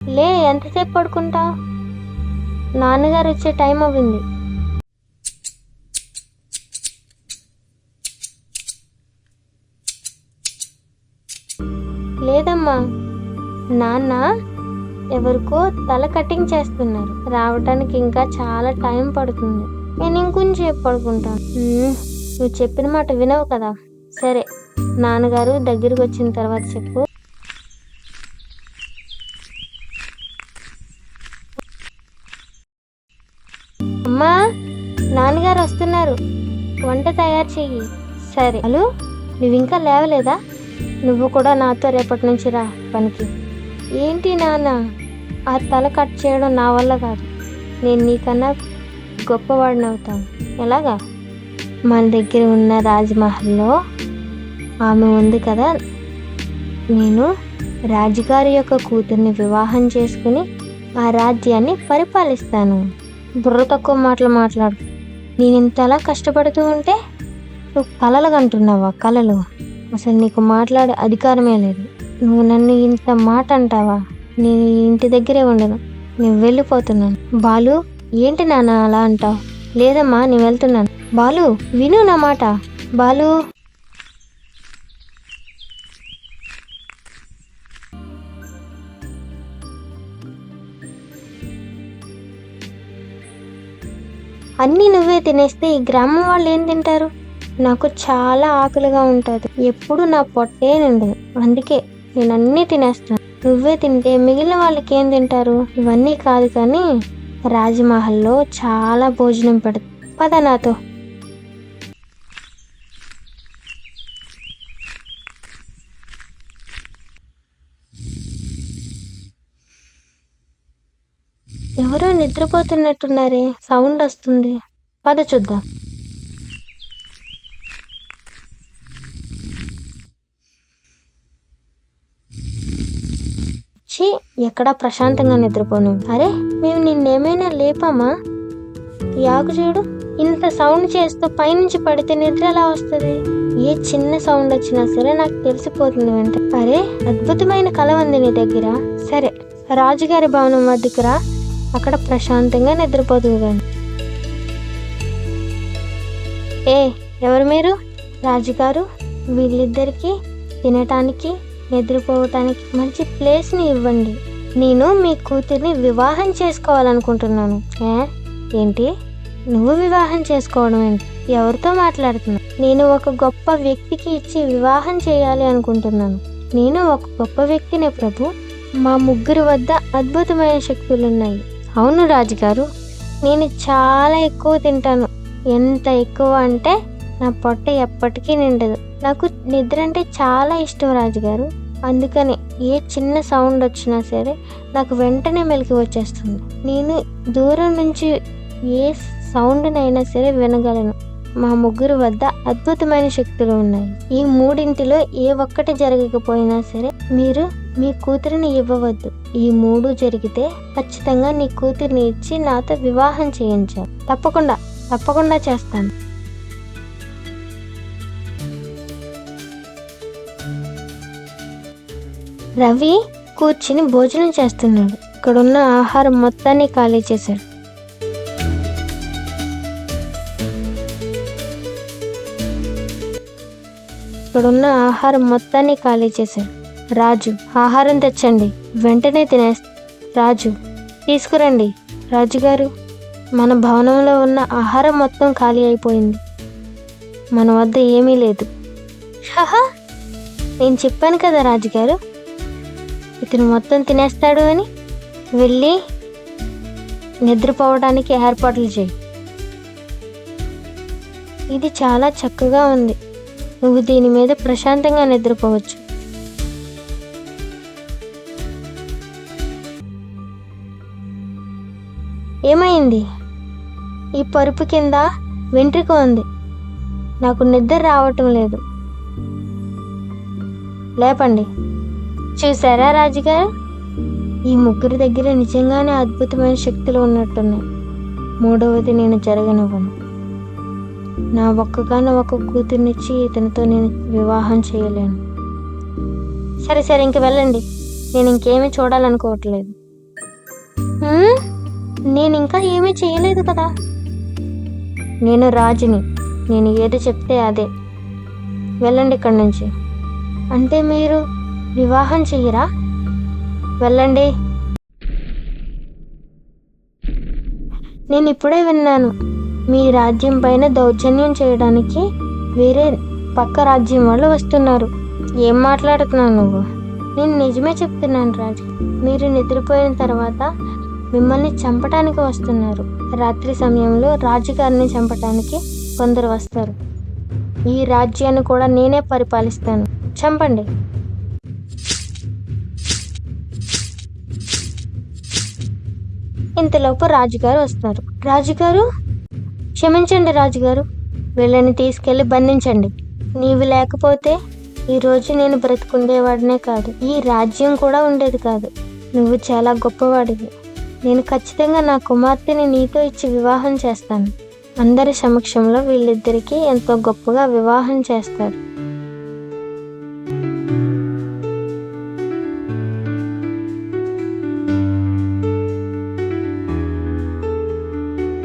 లే, ఎంతసేపు పడుకుంటావు? నాన్నగారు వచ్చే టైం అవ్వింది. లేదమ్మా, నాన్న ఎవరికో తల కటింగ్ చేస్తున్నారు. రావటానికి ఇంకా చాలా టైం పడుతుంది. నేను ఇంకొంచెం పడుకుంటాను. నువ్వు చెప్పిన మాట వినవు కదా. సరే, నాన్నగారు దగ్గరికి వచ్చిన తర్వాత చెప్పు. అమ్మా, నాన్నగారు వస్తున్నారు, వంట తయారు చెయ్యి. సరే. హలో, నువ్వు ఇంకా లేవలేదా? నువ్వు కూడా నాతో రేపటి నుంచి రా పనికి. ఏంటి నాన్న, ఆ తల కట్ చేయడం నా వల్ల కాదు. నేను నీకన్నా గొప్పవాడిని అవుతాను. ఎలాగా? మన దగ్గర ఉన్న రాజమహల్లో ఆమె ఉంది కదా, నేను రాజుగారి యొక్క కూతుర్ని వివాహం చేసుకుని ఆ రాజ్యాన్ని పరిపాలిస్తాను. బుర్ర తక్కువ మాటలు మాట్లాడు. నేను ఇంతలా కష్టపడుతూ ఉంటే నువ్వు కలలు కంటున్నావా? కలలు? అసలు నీకు మాట్లాడే అధికారమే లేదు. నువ్వు నన్ను ఇంత మాట అంటావా? నేను ఇంటి దగ్గరే ఉండను, నేను వెళ్ళిపోతున్నాను. బాలు, ఏంటి నాన్న అలా అంటావు? లేదమ్మా, నేను వెళ్తున్నాను. బాలు, విను నా మాట. బాలు, అన్నీ నువ్వే తినేస్తే ఈ గ్రామం వాళ్ళు ఏం తింటారు? నాకు చాలా ఆకలిగా ఉంటుంది. ఎప్పుడు నా పొట్టే నిండదు. అందుకే నేను అన్నీ తినేస్తాను. నువ్వే తింటే మిగిలిన వాళ్ళకి ఏం తింటారు? ఇవన్నీ కాదు కానీ రాజమహల్లో చాలా భోజనం పెడతారు. పద నాతో. ఎవరో నిద్రపోతున్నట్టున్నారే, సౌండ్ వస్తుంది. పద చూద్దాం. ఎక్కడా ప్రశాంతంగా నిద్రపోను. అరే, మేము నిన్నేమైనా లేపామా? యాకు చూడు, ఇంత సౌండ్ చేస్తూ పైనుంచి పడితే నిద్ర ఎలా వస్తుంది? ఏ చిన్న సౌండ్ వచ్చినా సరే నాకు తెలిసిపోతుంది వెంట. అరే, అద్భుతమైన కల ఉంది నీ దగ్గర. సరే, రాజుగారి భవనం వద్దకు రా, అక్కడ ప్రశాంతంగా నిద్రపోతుంది కానీ. ఎవరు మీరు? రాజుగారు, వీళ్ళిద్దరికి తినటానికి నిద్రపోవటానికి మంచి ప్లేస్ని ఇవ్వండి. నేను మీ కూతుర్ని వివాహం చేసుకోవాలనుకుంటున్నాను. ఏంటి? నువ్వు వివాహం చేసుకోవడం ఏంటి? ఎవరితో మాట్లాడుతున్నావు? నేను ఒక గొప్ప వ్యక్తికి ఇచ్చి వివాహం చేయాలి అనుకుంటున్నాను. నేను ఒక గొప్ప వ్యక్తినే ప్రభు. మా ముగ్గురు వద్ద అద్భుతమైన శక్తులున్నాయి. అవును రాజుగారు, నేను చాలా ఎక్కువ తింటాను. ఎంత ఎక్కువ అంటే నా పొట్ట ఎప్పటికీ నిండదు. నాకు నిద్ర అంటే చాలా ఇష్టం రాజుగారు. అందుకని ఏ చిన్న సౌండ్ వచ్చినా సరే నాకు వెంటనే మెలకు వచ్చేస్తుంది. నేను దూరం నుంచి ఏ సౌండ్నైనా సరే వినగలను. మా ముగ్గురు వద్ద అద్భుతమైన శక్తులు ఉన్నాయి. ఈ మూడింటిలో ఏ ఒక్కటి జరగకపోయినా సరే మీరు మీ కూతురిని ఇవ్వవద్దు. ఈ మూడు జరిగితే ఖచ్చితంగా నీ కూతురిని ఇచ్చి నాతో వివాహం చేయించాలి. తప్పకుండా చేస్తాను. రవి కూర్చుని భోజనం చేస్తున్నాడు. ఇక్కడున్న ఆహారం మొత్తాన్ని ఖాళీ చేశాడు. రాజు, ఆహారం తెచ్చండి, వెంటనే తినేస్తా. రాజు, తీసుకురండి. రాజుగారు, మన భవనంలో ఉన్న ఆహారం మొత్తం ఖాళీ అయిపోయింది. మన వద్ద ఏమీ లేదు. నేను చెప్పాను కదా రాజుగారు, ఇతను మొత్తం తినేస్తాడు అని. వెళ్ళి నిద్రపోవడానికి ఏర్పాట్లు చేయి. ఇది చాలా చక్కగా ఉంది. నువ్వు దీని మీద ప్రశాంతంగా నిద్రపోవచ్చు. ఏమైంది? ఈ పరుపు కింద వెంట్రుక ఉంది. నాకు నిద్ర రావటం లేదు. లేపండి. చూసారా రాజుగారు, ఈ ముగ్గురి దగ్గర నిజంగానే అద్భుతమైన శక్తులు ఉన్నట్టున్నాయి. మూడవది నేను జరగనివ్వను. నా ఒక్కగానో ఒక కూతుర్నిచ్చి ఇతనితో నేను వివాహం చేయలేను. సరే ఇంక వెళ్ళండి, నేను ఇంకేమీ చూడాలనుకోవట్లేదు. నేను ఇంకా ఏమీ చేయలేదు కదా. నేను రాజుని, నేను ఏది చెప్తే అదే. వెళ్ళండి ఇక్కడి నుంచి. అంటే మీరు వివాహం చెయ్యరా? వెళ్ళండి. నేను ఇప్పుడే విన్నాను, మీ రాజ్యం పైన దౌర్జన్యం చేయడానికి వేరే పక్క రాజ్యం వాళ్ళు వస్తున్నారు. ఏం మాట్లాడుతున్నావు నువ్వు? నేను నిజమే చెప్తున్నాను రాజు. మీరు నిద్రపోయిన తర్వాత మిమ్మల్ని చంపటానికి వస్తున్నారు. రాత్రి సమయంలో రాజుగారిని చంపటానికి కొందరు వస్తారు. ఈ రాజ్యాన్ని కూడా నేనే పరిపాలిస్తాను. చంపండి. ఇంతలోపు రాజుగారు వస్తారు. రాజుగారు, క్షమించండి రాజుగారు, వీళ్ళని తీసుకెళ్లి బంధించండి. నీవు లేకపోతే ఈరోజు నేను బ్రతుకుండేవాడినే కాదు, ఈ రాజ్యం కూడా ఉండేది కాదు. నువ్వు చాలా గొప్పవాడివి. నేను ఖచ్చితంగా నా కుమార్తెని నీతో ఇచ్చి వివాహం చేస్తాను. అందరి సమక్షంలో వీళ్ళిద్దరికీ ఎంతో గొప్పగా వివాహం చేస్తారు.